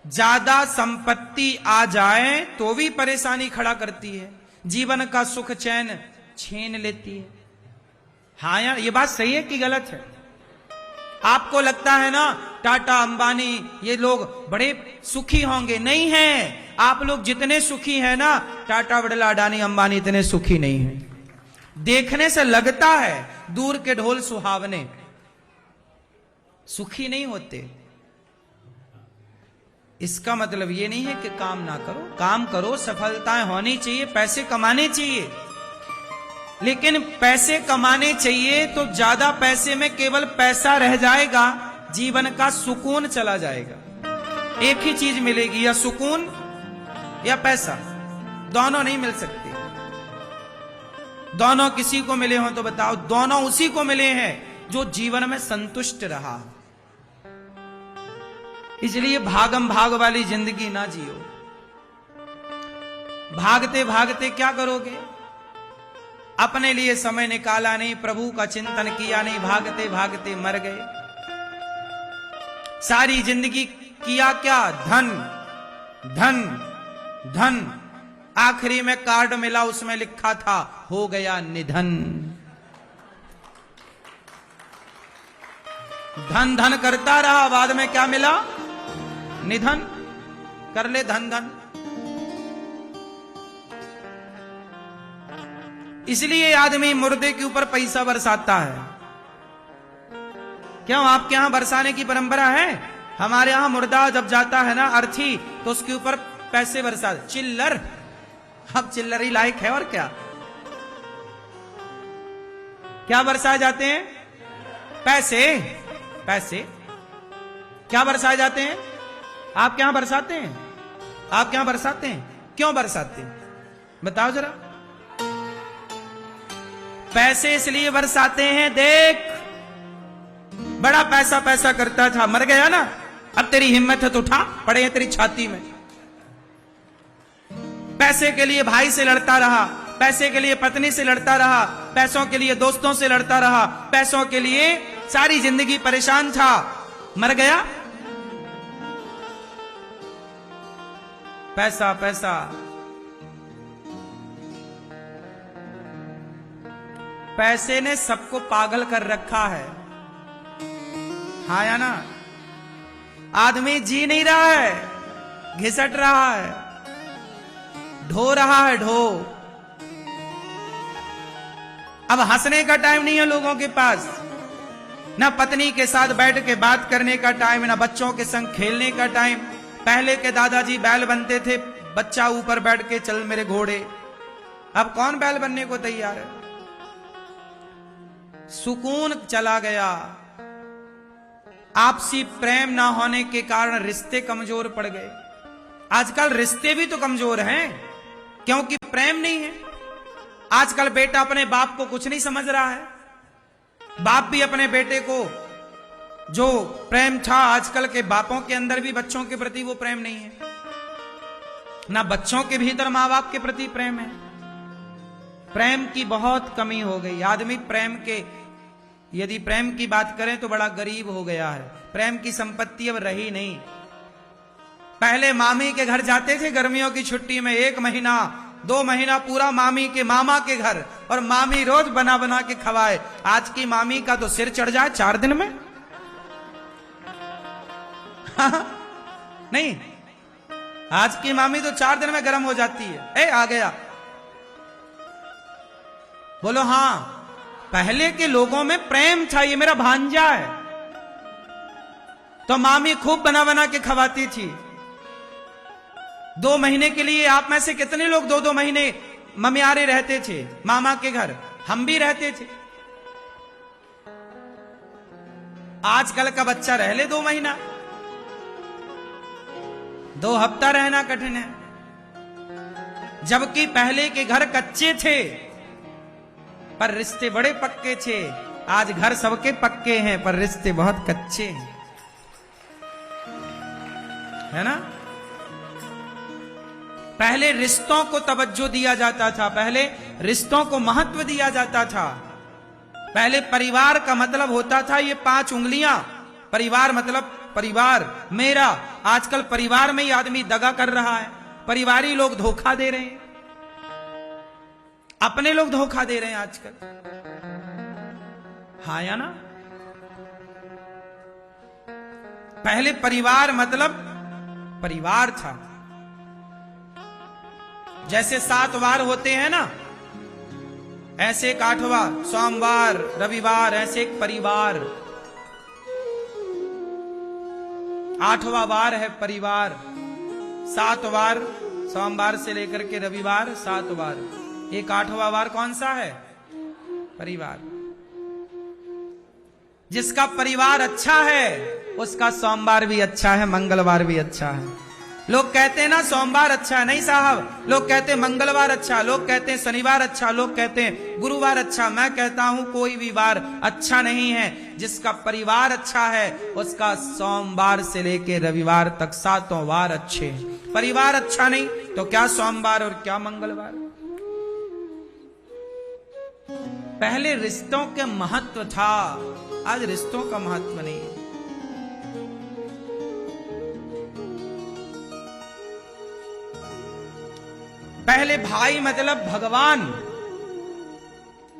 ज्यादा संपत्ति आ जाए तो भी परेशानी खड़ा करती है, जीवन का सुख चैन छीन लेती है। हाँ यार, ये बात सही है कि गलत है? आपको लगता है ना टाटा अंबानी ये लोग बड़े सुखी होंगे, नहीं है। आप लोग जितने सुखी हैं ना, टाटा बिड़ला अडानी अंबानी इतने सुखी नहीं हैं। देखने से लगता है दूर के ढोल सुहावने, सुखी नहीं होते। इसका मतलब ये नहीं है कि काम ना करो, काम करो, सफलताएं होनी चाहिए, पैसे कमाने चाहिए, लेकिन पैसे कमाने चाहिए तो ज्यादा पैसे में केवल पैसा रह जाएगा, जीवन का सुकून चला जाएगा। एक ही चीज मिलेगी, या सुकून या पैसा, दोनों नहीं मिल सकते। दोनों किसी को मिले हो तो बताओ? दोनों उसी को मिले हैं जो जीवन में संतुष्ट रहा। इसलिए भागम भाग वाली जिंदगी ना जियो। भागते भागते क्या करोगे? अपने लिए समय निकाला नहीं, प्रभु का चिंतन किया नहीं, भागते भागते मर गए। सारी जिंदगी किया क्या? धन धन धन। आखिरी में कार्ड मिला, उसमें लिखा था हो गया निधन। धन धन करता रहा, बाद में क्या मिला? निधन। कर ले धन धन। इसलिए आदमी मुर्दे के ऊपर पैसा बरसाता है। क्यों? आपके यहां बरसाने की परंपरा है? हमारे यहां मुर्दा जब जाता है ना अर्थी, तो उसके ऊपर पैसे बरसा, चिल्लर। अब चिल्लर ही लायक है और क्या? क्या बरसाए जाते हैं? पैसे। पैसे क्या बरसाए जाते हैं? आप क्या बरसाते हैं? आप क्या बरसाते हैं? क्यों बरसाते हैं बताओ जरा? पैसे इसलिए बरसाते हैं, देख बड़ा पैसा पैसा करता था, मर गया ना, अब तेरी हिम्मत है तो उठा, पड़े हैं तेरी छाती में। पैसे के लिए भाई से लड़ता रहा, पैसे के लिए पत्नी से लड़ता रहा, पैसों के लिए दोस्तों से लड़ता रहा, पैसों के लिए सारी जिंदगी परेशान था, मर गया। पैसा पैसा। पैसे ने सबको पागल कर रखा है। हाँ या ना? आदमी जी नहीं रहा है, घिसट रहा है, ढो रहा है ढो। अब हंसने का टाइम नहीं है लोगों के पास, ना पत्नी के साथ बैठ के बात करने का टाइम, ना बच्चों के संग खेलने का टाइम। पहले के दादाजी बैल बनते थे, बच्चा ऊपर बैठ के चल मेरे घोड़े। अब कौन बैल बनने को तैयार है? सुकून चला गया। आपसी प्रेम ना होने के कारण रिश्ते कमजोर पड़ गए। आजकल रिश्ते भी तो कमजोर हैं, क्योंकि प्रेम नहीं है। आजकल बेटा अपने बाप को कुछ नहीं समझ रहा है, बाप भी अपने बेटे को, जो प्रेम था आजकल के बापों के अंदर भी बच्चों के प्रति वो प्रेम नहीं है, ना बच्चों के भीतर मां बाप के प्रति प्रेम है। प्रेम की बहुत कमी हो गई। आदमी प्रेम के, यदि प्रेम की बात करें तो बड़ा गरीब हो गया है। प्रेम की संपत्ति अब रही नहीं। पहले मामी के घर जाते थे गर्मियों की छुट्टी में, 1 महीना 2 महीना पूरा मामी के मामा के घर, और मामी रोज बना बना के खवाए। आज की मामी का तो सिर चढ़ जाए 4 दिन में। नहीं, आज की मामी तो 4 दिन में गर्म हो जाती है। ए आ गया, बोलो हां। पहले के लोगों में प्रेम था, ये मेरा भांजा है, तो मामी खूब बना बना के खवाती थी। 2 महीने के लिए आप में से कितने लोग 2-2 महीने ममियारे रहते थे मामा के घर? हम भी रहते थे। आजकल का बच्चा रह ले 2 महीना, 2 हफ्ता रहना कठिन है। जबकि पहले के घर कच्चे थे पर रिश्ते बड़े पक्के थे। आज घर सबके पक्के हैं पर रिश्ते बहुत कच्चे हैं, है ना? पहले रिश्तों को तवज्जो दिया जाता था, पहले रिश्तों को महत्व दिया जाता था। पहले परिवार का मतलब होता था ये 5 उंगलियां। परिवार मतलब परिवार मेरा। आजकल परिवार में ही आदमी दगा कर रहा है, परिवारी लोग धोखा दे रहे हैं, अपने लोग धोखा दे रहे हैं आजकल। हाँ या ना? पहले परिवार मतलब परिवार था। जैसे 7 वार होते हैं ना, ऐसे एक 8वां सोमवार रविवार, ऐसे एक परिवार। 8वां वार है परिवार। 7 वार सोमवार से लेकर के रविवार 7 वार। एक 8वां वार कौन सा है? परिवार। जिसका परिवार अच्छा है उसका सोमवार भी अच्छा है, मंगलवार भी अच्छा है। लोग कहते हैं ना सोमवार अच्छा है, नहीं साहब, लोग कहते हैं मंगलवार अच्छा, लोग कहते हैं शनिवार अच्छा, लोग कहते हैं गुरुवार अच्छा। मैं कहता हूं कोई भी वार अच्छा नहीं है। जिसका परिवार अच्छा है उसका सोमवार से लेकर रविवार तक 7 वार अच्छे हैं। परिवार अच्छा नहीं तो क्या सोमवार और क्या मंगलवार। पहले रिश्तों के महत्व था, आज रिश्तों का महत्व नहीं है। पहले भाई मतलब भगवान,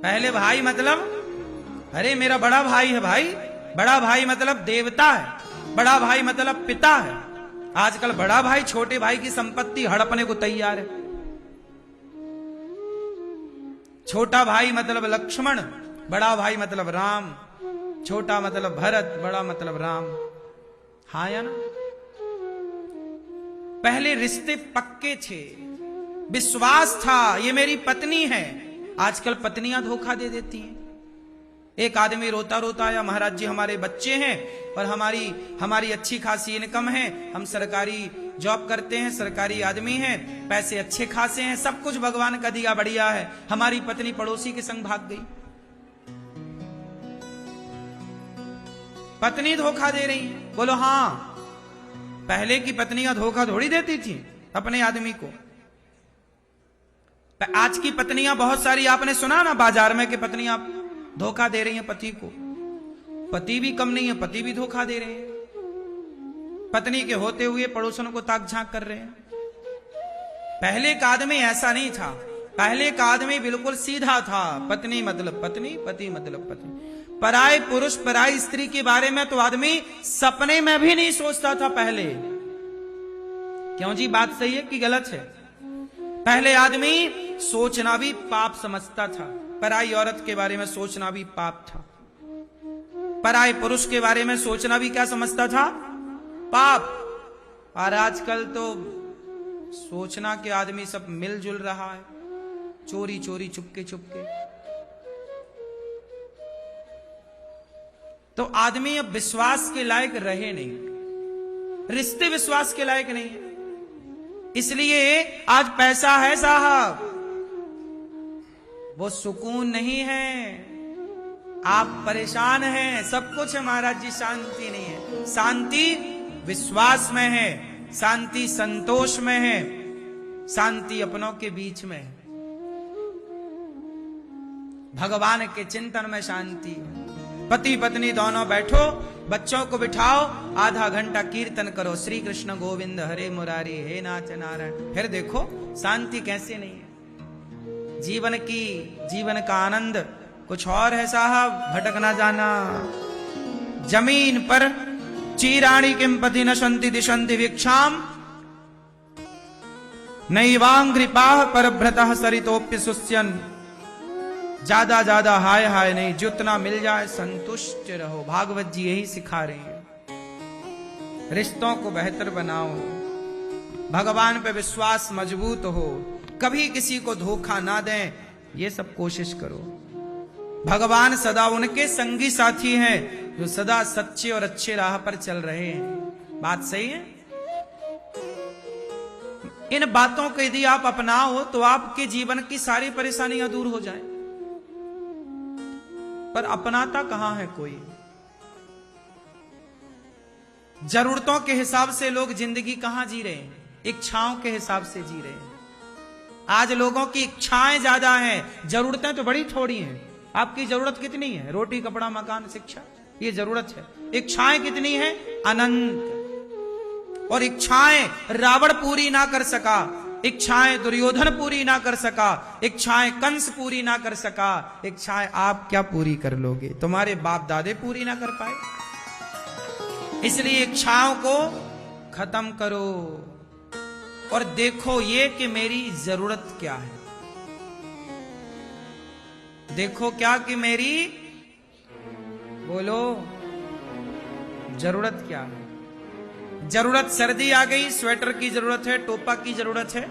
पहले भाई मतलब अरे मेरा बड़ा भाई है भाई, बड़ा भाई मतलब देवता है, बड़ा भाई मतलब पिता है। आजकल बड़ा भाई छोटे भाई की संपत्ति हड़पने को तैयार है। छोटा भाई मतलब लक्ष्मण, बड़ा भाई मतलब राम, छोटा मतलब भरत, बड़ा मतलब राम। हाँ या ना? पहले रिश्ते पक्के थे, विश्वास था, ये मेरी पत्नी है। आजकल पत्नियां धोखा दे देती हैं। एक आदमी रोता रोता आया, महाराज जी हमारे बच्चे हैं और हमारी अच्छी खासी इनकम है, हम सरकारी जॉब करते हैं, सरकारी आदमी हैं, पैसे अच्छे खासे हैं, सब कुछ भगवान का दिया बढ़िया है। हमारी पत्नी पड़ोसी के संग भाग गई। पत्नी धोखा दे रही है। बोलो हाँ, पहले की पत्नियां धोखा थोड़ी देती थी अपने आदमी को। आज की पत्नियां बहुत सारी, आपने सुना ना बाजार में कि पत्नियां धोखा दे रही हैं पति को। पति भी कम नहीं है, पति भी धोखा दे रहे हैं। पत्नी के होते हुए पड़ोसन को ताक झांक कर रहे हैं। पहले का आदमी ऐसा नहीं था। पहले का आदमी बिल्कुल सीधा था। पत्नी मतलब पत्नी, पति मतलब पत्नी। पराये पुरुष पराई स्त्री के बारे में तो आदमी सपने में भी नहीं सोचता था पहले। क्यों जी, बात सही है कि गलत है? पहले आदमी सोचना भी पाप समझता था। पराई औरत के बारे में सोचना भी पाप था। पराये पुरुष के बारे में सोचना भी क्या समझता था? पाप। और आजकल तो सोचना के आदमी सब मिलजुल रहा है, चोरी चोरी चुपके चुपके। तो आदमी अब विश्वास के लायक रहे नहीं, रिश्ते विश्वास के लायक नहीं है। इसलिए आज पैसा है साहब, वो सुकून नहीं है। आप परेशान हैं, सब कुछ है महाराज जी, शांति नहीं है। शांति विश्वास में है, शांति संतोष में है, शांति अपनों के बीच में है, भगवान के चिंतन में शांति है। पति पत्नी दोनों बैठो, बच्चों को बिठाओ, आधा घंटा कीर्तन करो, श्री कृष्ण गोविंद हरे मुरारी, हे नाच नारायण। फिर देखो शांति कैसे नहीं है। जीवन का आनंद कुछ और है साहब, भटक ना जाना। जमीन पर चीराणी किम पति नशंति दिशंति वीक्षाम, नैवांग्रिपाह परभ्रतः सरितोप्य सुस्यन। ज्यादा हाय हाय नहीं, जितना मिल जाए संतुष्ट रहो। भागवत जी यही सिखा रही है। रिश्तों को बेहतर बनाओ, भगवान पे विश्वास मजबूत हो, कभी किसी को धोखा ना दें, ये सब कोशिश करो। भगवान सदा उनके संगी साथी हैं जो सदा सच्चे और अच्छे राह पर चल रहे हैं। बात सही है? इन बातों को यदि आप अपनाओ तो आपके जीवन की सारी परेशानियां दूर हो जाएं। पर अपनाता कहां है कोई? जरूरतों के हिसाब से लोग जिंदगी कहां जी रहे हैं? इच्छाओं के हिसाब से जी रहे हैं। आज लोगों की इच्छाएं ज्यादा हैं, जरूरतें तो बड़ी थोड़ी हैं। आपकी जरूरत कितनी है? रोटी कपड़ा मकान शिक्षा, ये जरूरत है। इच्छाएं कितनी है? अनंत। और इच्छाएं रावण पूरी ना कर सका, इच्छाएं दुर्योधन पूरी ना कर सका, इच्छाएं कंस पूरी ना कर सका, इच्छाएं आप क्या पूरी कर लोगे? तुम्हारे बाप दादे पूरी ना कर पाए। इसलिए इच्छाओं को खत्म करो और देखो ये कि मेरी जरूरत क्या है। देखो क्या कि मेरी, बोलो, जरूरत क्या है। जरूरत सर्दी आ गई, स्वेटर की जरूरत है, टोपा की जरूरत है,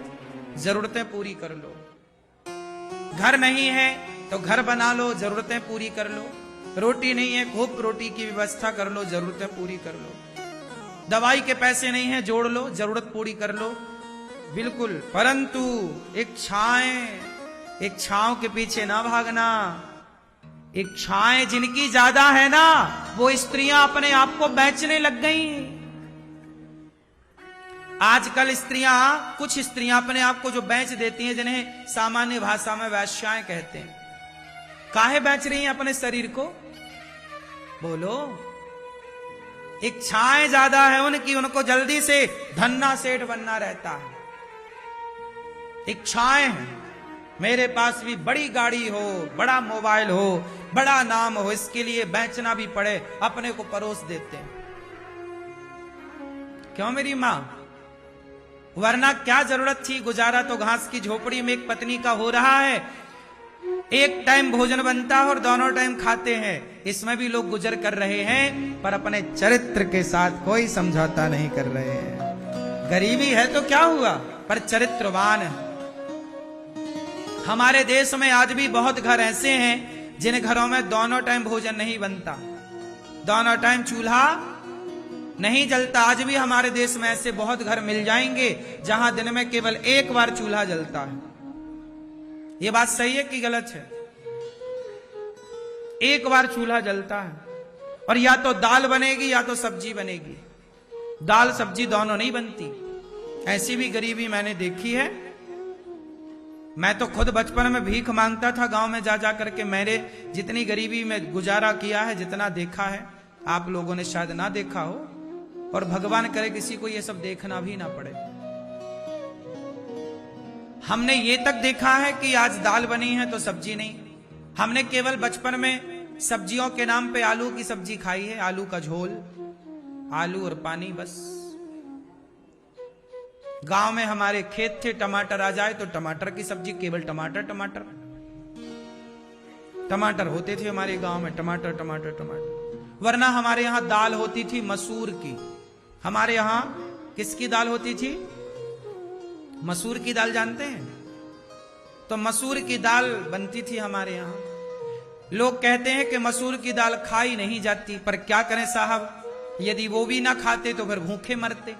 जरूरतें पूरी कर लो। घर नहीं है तो घर बना लो, जरूरतें पूरी कर लो। रोटी नहीं है, खूब रोटी की व्यवस्था कर लो, जरूरतें पूरी कर लो। दवाई के पैसे नहीं है, जोड़ लो, जरूरत पूरी कर लो। बिल्कुल, परंतु इच्छाओं के पीछे ना भागना। इच्छाएं जिनकी ज्यादा है ना, वो स्त्रियां अपने आप को बेचने लग गई। आजकल कुछ स्त्रियां अपने आप को जो बेच देती हैं, जिन्हें सामान्य भाषा में वैश्याएं कहते हैं। काहे बेच रही हैं अपने शरीर को? बोलो। इच्छाएं ज्यादा है उनकी, उनको जल्दी से धन्ना सेठ बनना रहता है। इच्छाएं हैं, मेरे पास भी बड़ी गाड़ी हो, बड़ा मोबाइल हो, बड़ा नाम हो, इसके लिए बेचना भी पड़े, अपने को परोस देते हैं। क्यों मेरी मां? वरना क्या जरूरत थी? गुजारा तो घास की झोपड़ी में एक पत्नी का हो रहा है, एक टाइम भोजन बनता है और दोनों टाइम खाते हैं। इसमें भी लोग गुजर कर रहे हैं, पर अपने चरित्र के साथ कोई समझौता नहीं कर रहे हैं। गरीबी है तो क्या हुआ, पर चरित्रवान है। हमारे देश में आज भी बहुत घर ऐसे हैं जिन घरों में दोनों टाइम भोजन नहीं बनता, दोनों टाइम चूल्हा नहीं जलता। आज भी हमारे देश में ऐसे बहुत घर मिल जाएंगे जहां दिन में केवल एक बार चूल्हा जलता है। यह बात सही है कि गलत है? एक बार चूल्हा जलता है, और या तो दाल बनेगी या तो सब्जी बनेगी। दाल सब्जी दोनों नहीं बनती। ऐसी भी गरीबी मैंने देखी है। मैं तो खुद बचपन में भीख मांगता था गांव में जा करके। मेरे जितनी गरीबी में गुजारा किया है, जितना देखा है, आप लोगों ने शायद ना देखा हो, और भगवान करे किसी को ये सब देखना भी ना पड़े। हमने ये तक देखा है कि आज दाल बनी है तो सब्जी नहीं। हमने केवल बचपन में सब्जियों के नाम पे आलू की सब्जी खाई है, आलू का झोल, आलू और पानी, बस। गांव में हमारे खेत थे, टमाटर आ जाए तो टमाटर की सब्जी, केवल टमाटर टमाटर टमाटर होते थे हमारे गांव में, टमाटर टमाटर टमाटर। वरना हमारे यहां दाल होती थी मसूर की। हमारे यहां किसकी दाल होती थी? मसूर की दाल, जानते हैं? तो मसूर की दाल बनती थी हमारे यहां। लोग कहते हैं कि मसूर की दाल खाई नहीं जाती, पर क्या करें साहब, यदि वो भी ना खाते तो फिर भूखे मरते।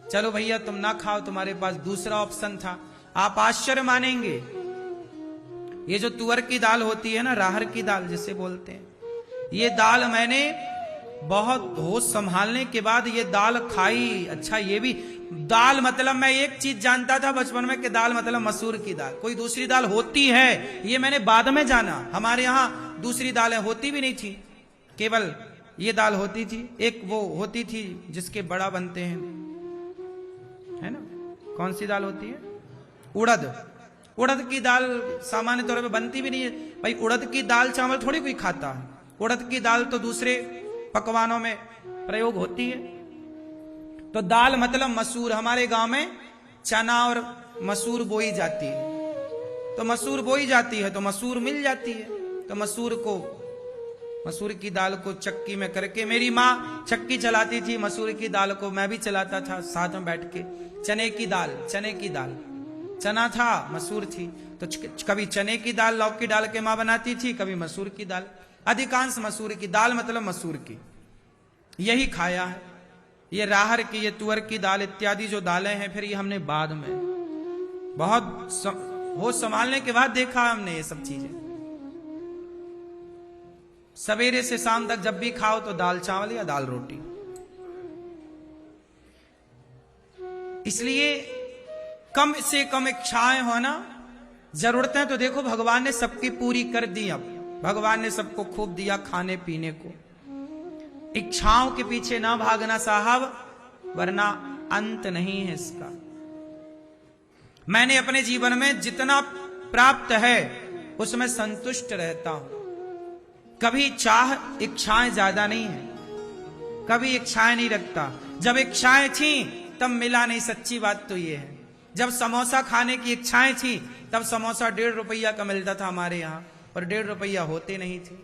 चलो भैया तुम ना खाओ, तुम्हारे पास दूसरा ऑप्शन था। आप आश्चर्य मानेंगे, ये जो तुअर की दाल होती है ना, राहर की दाल जिसे बोलते हैं, ये दाल मैंने बहुत होश संभालने के बाद ये दाल खाई। अच्छा, ये भी दाल मतलब मैं एक चीज जानता था बचपन में कि दाल मतलब मसूर की दाल, कोई दूसरी दाल होती है ये मैंने बाद में जाना। हमारे यहां दूसरी दालें होती भी नहीं थी, केवल ये दाल होती थी। एक वो होती थी जिसके बड़ा बनते हैं, है ना, कौन सी दाल होती है? उड़द। उड़द की दाल सामान्य तौर पे बनती भी नहीं है भाई। उड़द की दाल चावल थोड़ी कोई खाता है। उड़द की दाल तो दूसरे पकवानों में प्रयोग होती है। तो दाल मतलब मसूर। हमारे गांव में चना और मसूर बोई जाती है, तो मसूर बोई जाती है तो मसूर मिल जाती है। तो मसूर की दाल को चक्की में करके, मेरी माँ चक्की चलाती थी, मसूर की दाल को मैं भी चलाता था साथ में बैठ के। चने की दाल, चना था, मसूर थी, तो कभी चने की दाल लौकी डाल के माँ बनाती थी, कभी मसूर की दाल। अधिकांश मसूर की दाल मतलब मसूर की, यही खाया है। ये राहर की, ये तुअर की दाल इत्यादि जो दालें हैं, फिर ये हमने बाद में बहुत होश संभालने के बाद देखा हमने ये सब चीजें। सवेरे से शाम तक जब भी खाओ तो दाल चावल या दाल रोटी। इसलिए कम से कम इच्छाएं होना, जरूरतें तो देखो भगवान ने सबकी पूरी कर दी। अब भगवान ने सबको खूब दिया खाने पीने को, इच्छाओं के पीछे ना भागना साहब, वरना अंत नहीं है इसका। मैंने अपने जीवन में जितना प्राप्त है उसमें संतुष्ट रहता हूं। कभी इच्छाएं ज्यादा नहीं है, कभी इच्छाएं नहीं रखता। जब इच्छाएं थी तब मिला नहीं, सच्ची बात तो ये है। जब समोसा खाने की इच्छाएं थी तब समोसा 1.5 रुपया का मिलता था हमारे यहां, और 1.5 रुपया होते नहीं थे।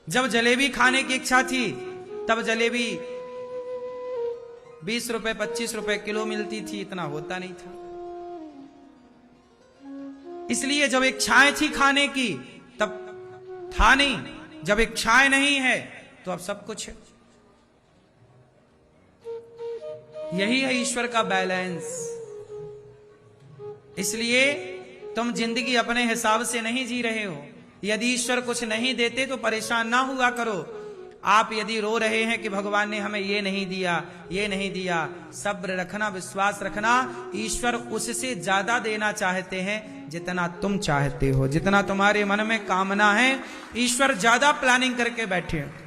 जब जलेबी खाने की इच्छा थी तब जलेबी 20 रुपए 25 रुपए किलो मिलती थी, इतना होता नहीं था। इसलिए जब इच्छाएं थी खाने की तब था नहीं, जब इच्छाएं नहीं है तो अब सब कुछ है। यही है ईश्वर का बैलेंस। इसलिए तुम जिंदगी अपने हिसाब से नहीं जी रहे हो। यदि ईश्वर कुछ नहीं देते तो परेशान ना हुआ करो। आप यदि रो रहे हैं कि भगवान ने हमें ये नहीं दिया, ये नहीं दिया, सब्र रखना, विश्वास रखना, ईश्वर उससे ज्यादा देना चाहते हैं जितना तुम चाहते हो। जितना तुम्हारे मन में कामना है, ईश्वर ज्यादा प्लानिंग करके बैठे हैं।